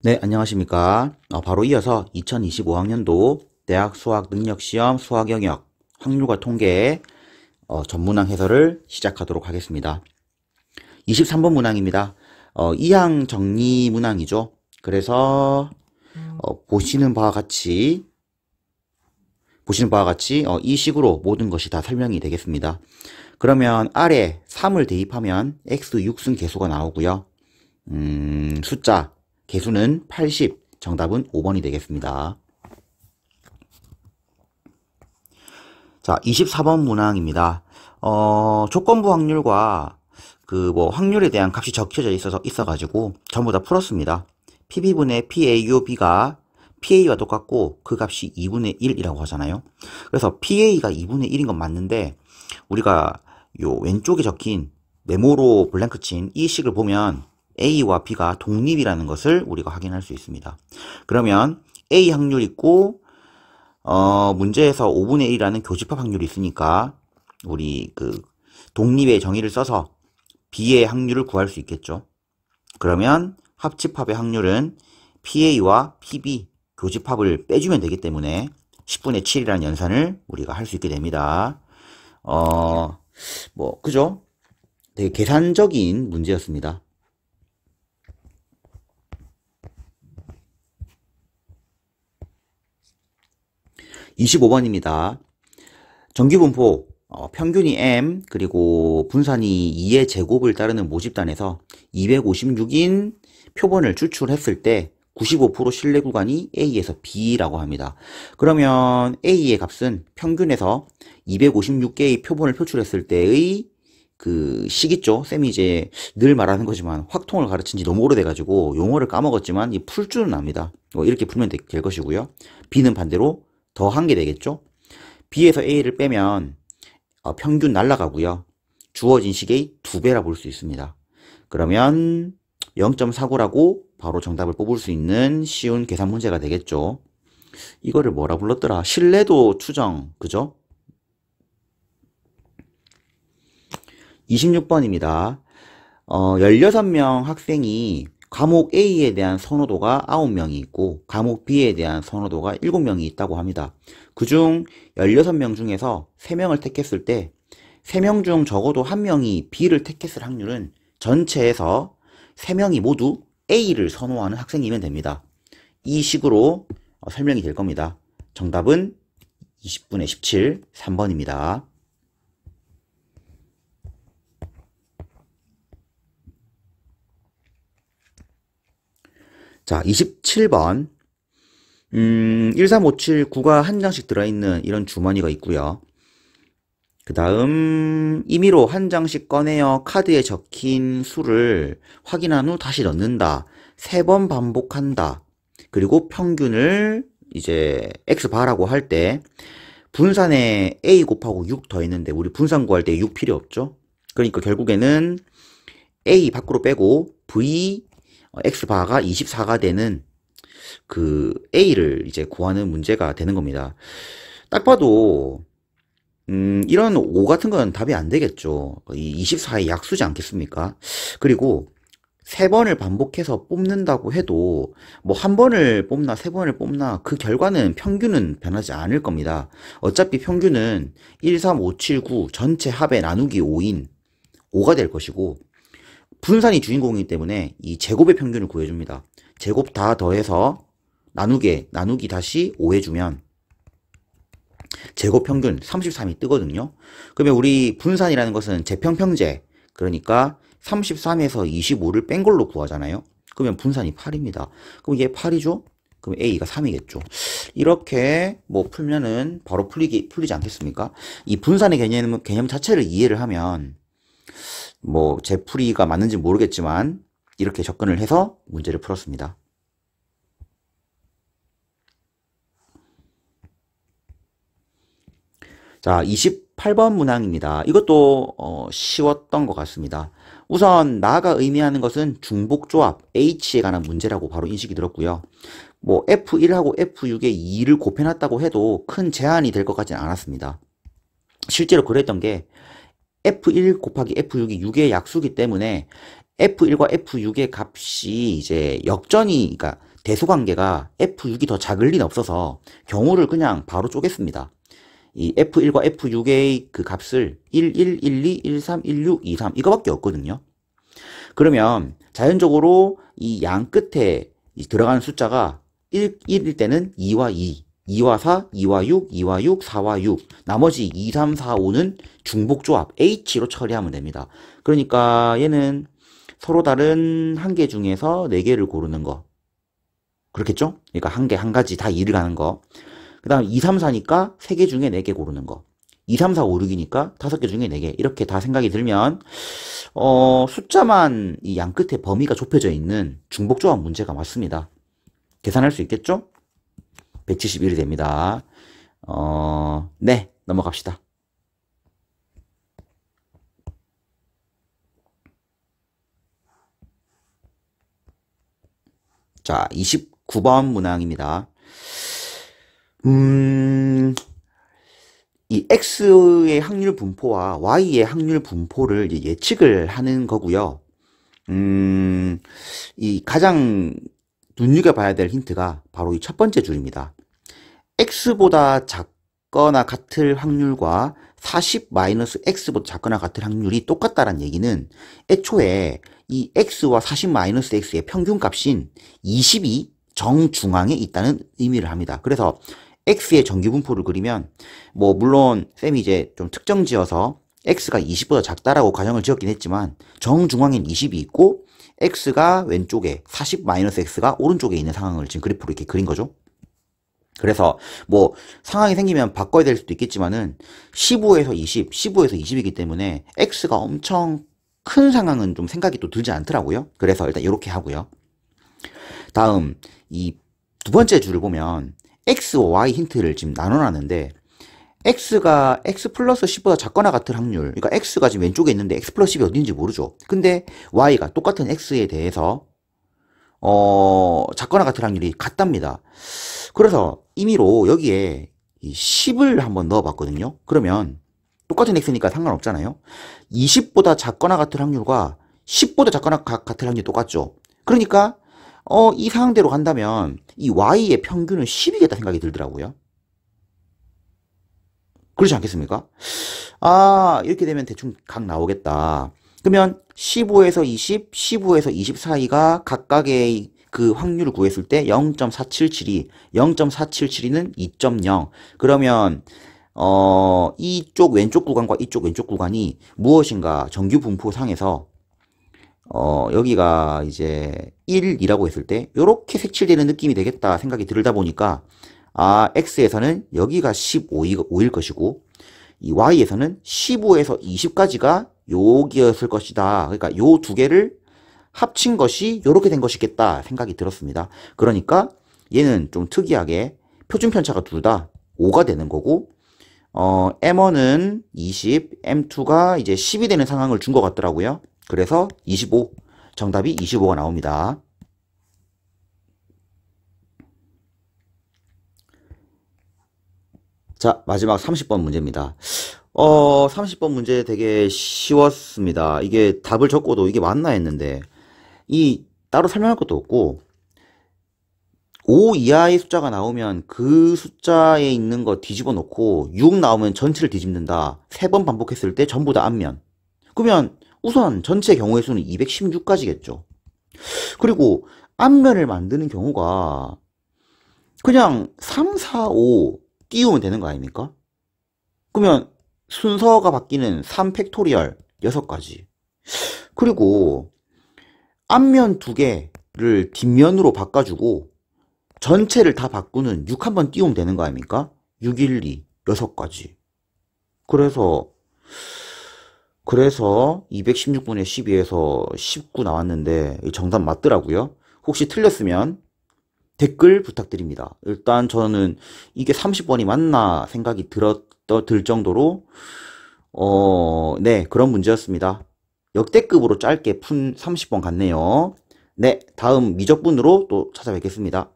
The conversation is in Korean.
네, 안녕하십니까. 바로 이어서 2025학년도 대학 수학 능력시험 수학 영역 확률과 통계 전문항 해설을 시작하도록 하겠습니다. 23번 문항입니다. 이항 정리 문항이죠. 그래서 보시는 바와 같이 이 식으로 모든 것이 다 설명이 되겠습니다. 그러면 아래 3을 대입하면 x 6승 계수가 나오고요. 숫자 개수는 80, 정답은 5번이 되겠습니다. 자, 24번 문항입니다. 조건부 확률과 확률에 대한 값이 적혀져 있어가지고 전부 다 풀었습니다. PB분의 PAUB가 PA와 똑같고 그 값이 2분의 1이라고 하잖아요. 그래서 PA가 2분의 1인 건 맞는데 우리가 요 왼쪽에 적힌 네모로 블랭크 친 이 식을 보면 A와 B가 독립이라는 것을 우리가 확인할 수 있습니다. 그러면 A 확률 있고 문제에서 5분의 1이라는 교집합 확률이 있으니까 우리 독립의 정의를 써서 B의 확률을 구할 수 있겠죠. 그러면 합집합의 확률은 PA와 PB 교집합을 빼주면 되기 때문에 10분의 7이라는 연산을 우리가 할 수 있게 됩니다. 그죠? 되게 계산적인 문제였습니다. 25번입니다. 정규분포 평균이 m 그리고 분산이 2의 제곱을 따르는 모집단에서 256인 표본을 추출했을 때 95% 신뢰 구간이 A에서 B라고 합니다. 그러면 A의 값은 평균에서 256개의 표본을 표출했을 때의 그 식있죠. 쌤이 이제 늘 말하는 거지만 확통을 가르친 지 너무 오래돼가지고 용어를 까먹었지만 풀 줄은 압니다. 이렇게 풀면 될 것이고요. B는 반대로 더한 게 되겠죠. B에서 A를 빼면 평균 날라가고요. 주어진 식의 2배라 볼 수 있습니다. 그러면 0.49라고 바로 정답을 뽑을 수 있는 쉬운 계산 문제가 되겠죠. 이거를 뭐라 불렀더라? 신뢰도 추정, 그죠? 26번입니다. 16명 학생이 과목 A에 대한 선호도가 9명이 있고 과목 B에 대한 선호도가 7명이 있다고 합니다. 그중 16명 중에서 3명을 택했을 때 3명 중 적어도 1명이 B를 택했을 확률은 전체에서 3명이 모두 A를 선호하는 학생이면 됩니다. 이 식으로 설명이 될 겁니다. 정답은 20분의 17, 3번입니다. 자, 27번. 13579가 한 장씩 들어있는 이런 주머니가 있고요. 그 다음 임의로 한 장씩 꺼내어 카드에 적힌 수를 확인한 후 다시 넣는다. 3번 반복한다. 그리고 평균을 이제 X바라고 할 때 분산에 A 곱하고 6 더했는데 우리 분산 구할 때 6 필요 없죠? 그러니까 결국에는 A 밖으로 빼고 V X바가 24가 되는 그 A를 이제 구하는 문제가 되는 겁니다. 딱 봐도 이런 5 같은 건 답이 안 되겠죠. 이 24의 약수지 않겠습니까? 그리고 3번을 반복해서 뽑는다고 해도 뭐 한 번을 뽑나 3번을 뽑나 그 결과는 평균은 변하지 않을 겁니다. 어차피 평균은 1, 3, 5, 7, 9 전체 합의 나누기 5인 5가 될 것이고 분산이 주인공이기 때문에 이 제곱의 평균을 구해줍니다. 제곱 다 더해서 나누기 다시 5 해주면 제곱 평균 33이 뜨거든요. 그러면 우리 분산이라는 것은 제평평제, 그러니까 33에서 25를 뺀 걸로 구하잖아요. 그러면 분산이 8입니다. 그럼 얘 8이죠? 그럼 A가 3이겠죠. 이렇게 뭐 풀면은 바로 풀리지 않겠습니까? 이 분산의 개념 자체를 이해를 하면 뭐 제 풀이가 맞는지 모르겠지만 이렇게 접근을 해서 문제를 풀었습니다. 자, 28번 문항입니다. 이것도 쉬웠던 것 같습니다. 우선 나가 의미하는 것은 중복조합 H에 관한 문제라고 바로 인식이 들었고요. 뭐 F1하고 F6에 2를 곱해놨다고 해도 큰 제한이 될 것 같지는 않았습니다. 실제로 그랬던 게 F1 곱하기 F6이 6의 약수기 때문에 F1과 F6의 값이 이제 그러니까 대수관계가 F6이 더 작을 리는 없어서 경우를 그냥 바로 쪼갰습니다. 이 F1과 F6의 그 값을 1, 1, 1, 2, 1, 3, 1, 6, 2, 3 이거밖에 없거든요. 그러면 자연적으로 이 양 끝에 들어가는 숫자가 1일 때는 2와 2, 2와 4, 2와 6, 2와 6, 4와 6, 나머지 2, 3, 4, 5는 중복조합 H로 처리하면 됩니다. 그러니까 얘는 서로 다른 한 개 중에서 4개를 고르는 거. 그렇겠죠? 그러니까 한 가지 다 2를 가는 거. 그 다음 2, 3, 4니까 3개 중에 4개 고르는 거. 2, 3, 4, 5, 6이니까 5개 중에 4개. 이렇게 다 생각이 들면 숫자만 이 양 끝에 범위가 좁혀져 있는 중복조합 문제가 맞습니다. 계산할 수 있겠죠? 171이 됩니다. 네, 넘어갑시다. 자, 29번 문항입니다. 이 X의 확률 분포와 Y의 확률 분포를 예측을 하는 거고요. 이 가장 눈여겨봐야 될 힌트가 바로 이 첫 번째 줄입니다. X보다 작거나 같을 확률과 40-X보다 작거나 같을 확률이 똑같다는 얘기는 애초에 이 X와 40-X의 평균값인 20이 정중앙에 있다는 의미를 합니다. 그래서 X의 정규분포를 그리면 뭐 물론 쌤이 이제 좀 특정 지어서 X가 20보다 작다라고 가정을 지었긴 했지만 정중앙엔 20이 있고 X가 왼쪽에 40-X가 오른쪽에 있는 상황을 지금 그래프로 이렇게 그린 거죠. 그래서 뭐 상황이 생기면 바꿔야 될 수도 있겠지만은 15에서 20, 15에서 20이기 때문에 X가 엄청 큰 상황은 좀 생각이 또 들지 않더라고요. 그래서 일단 이렇게 하고요. 다음 이 두 번째 줄을 보면 X와 Y 힌트를 지금 나눠놨는데 X가 X 플러스 10보다 작거나 같을 확률, 그러니까 X가 지금 왼쪽에 있는데 X 플러스 10이 어딘지 모르죠. 근데 Y가 똑같은 X에 대해서 작거나 같을 확률이 같답니다. 그래서 임의로 여기에 이 10을 한번 넣어봤거든요. 그러면 똑같은 X니까 상관없잖아요. 20보다 작거나 같을 확률과 10보다 작거나 같을 확률이 똑같죠. 그러니까 이 상황대로 간다면 이 Y의 평균은 10이겠다 생각이 들더라고요. 그렇지 않겠습니까? 아, 이렇게 되면 대충 각 나오겠다. 그러면 15에서 20, 15에서 20 사이가 각각의 그 확률을 구했을 때 0.477이, 0.477은 2.0. 그러면 이쪽 왼쪽 구간과 이쪽 왼쪽 구간이 무엇인가 정규 분포상에서 여기가 이제 1이라고 했을 때 이렇게 색칠되는 느낌이 되겠다 생각이 들다 보니까 아, X에서는 여기가 15일 것이고 이 Y에서는 15에서 20까지가 여기였을 것이다. 그러니까 요 두 개를 합친 것이 이렇게 된 것이겠다 생각이 들었습니다. 그러니까 얘는 좀 특이하게 표준 편차가 둘 다 5가 되는 거고 M1은 20, M2가 이제 10이 되는 상황을 준 것 같더라고요. 그래서 25, 정답이 25가 나옵니다. 자, 마지막 30번 문제입니다. 30번 문제 되게 쉬웠습니다. 이게 답을 적고도 이게 맞나 했는데, 따로 설명할 것도 없고, 5 이하의 숫자가 나오면 그 숫자에 있는 거 뒤집어 놓고, 6 나오면 전체를 뒤집는다. 3번 반복했을 때 전부 다 앞면. 그러면 우선 전체 경우의 수는 216까지겠죠. 그리고 앞면을 만드는 경우가 그냥 3, 4, 5 띄우면 되는 거 아닙니까? 그러면 순서가 바뀌는 3팩토리얼 6가지. 그리고 앞면 2개를 뒷면으로 바꿔주고 전체를 다 바꾸는 6 한번 띄우면 되는 거 아닙니까? 6, 1, 2, 6가지. 그래서 216분의 12에서 19 나왔는데 정답 맞더라고요. 혹시 틀렸으면 댓글 부탁드립니다. 일단 저는 이게 30번이 맞나 생각이 들 정도로 네, 그런 문제였습니다. 역대급으로 짧게 푼 30번 같네요. 네, 다음 미적분으로 또 찾아뵙겠습니다.